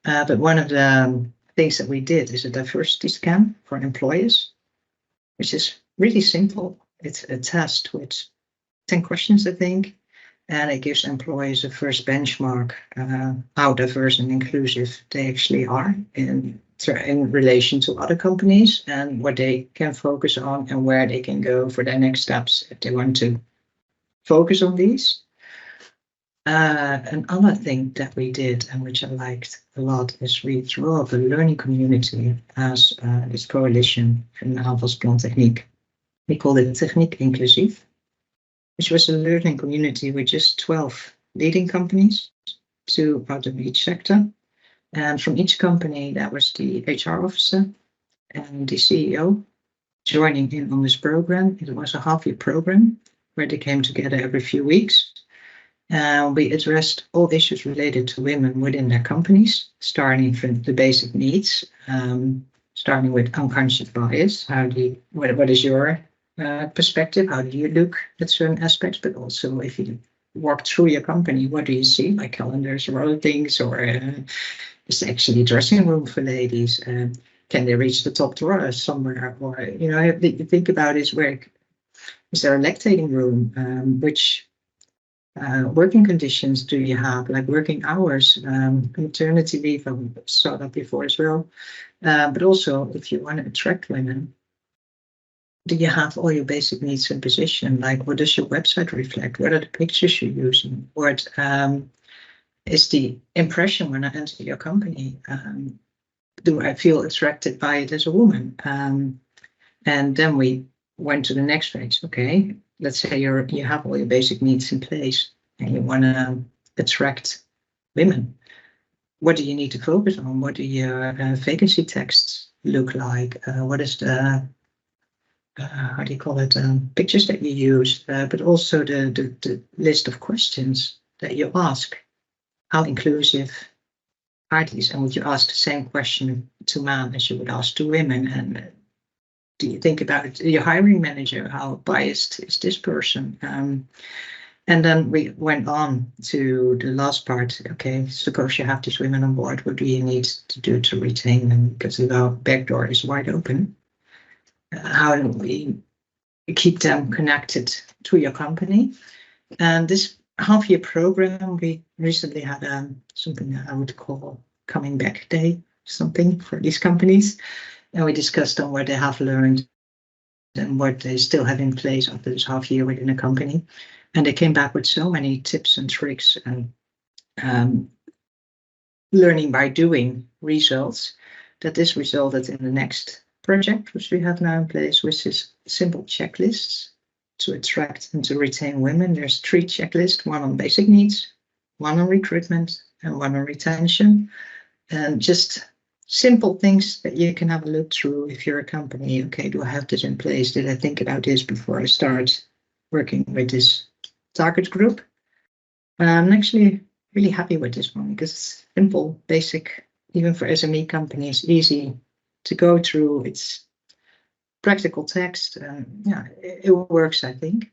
But one of the things that we did is a diversity scan for employers, which is really simple. It's a test with 10 questions, I think, and it gives employees a first benchmark how diverse and inclusive they actually are in relation to other companies, and what they can focus on and where they can go for their next steps if they want to focus on these. Another thing that we did, and which I liked a lot, is we drew up a learning community as this coalition from de Aanvalsplan Techniek. We called it Techniek Inclusief, which was a learning community with just 12 leading companies, 2 out of each sector. And from each company, that was the HR officer and the CEO joining in on this program. It was a half-year program where they came together every few weeks. We addressed all issues related to women within their companies, starting from the basic needs, starting with unconscious bias. What is your perspective? How do you look at certain aspects? But also, if you walk through your company, what do you see, like calendars or other things, or is actually a dressing room for ladies? Can they reach the top drawer somewhere? Or you think about is there a lactating room? Which working conditions do you have, like working hours, maternity leave? I saw that before as well. But also, if you want to attract women, do you have all your basic needs in position? Like, what does your website reflect? What are the pictures you're using? What is the impression when I enter your company? Do I feel attracted by it as a woman? And then we went to the next phase. Okay, let's say you have all your basic needs in place and you want to attract women. What do you need to focus on? What do your vacancy texts look like? What is the how do you call it? Pictures that you use, but also the list of questions that you ask. How inclusive are these? And would you ask the same question to men as you would ask to women? And do you think about your hiring manager? How biased is this person? And then we went on to the last part. Okay, suppose you have these women on board. What do you need to do to retain them? Because the back door is wide open. How do we keep them connected to your company? And this half-year program, we recently had something that I would call coming back day, something for these companies. And we discussed on what they have learned and what they still have in place after this half year within a company. And they came back with so many tips and tricks and learning by doing results, that this resulted in the next project, which we have now in place, which is simple checklists to attract and to retain women. There's 3 checklists, one on basic needs, one on recruitment, and one on retention. And just simple things that you can have a look through if you're a company. Okay, do I have this in place? Did I think about this before I start working with this target group? I'm actually really happy with this one because it's simple, basic, even for SME companies, easy to go through. It's practical text. Yeah, it works, I think.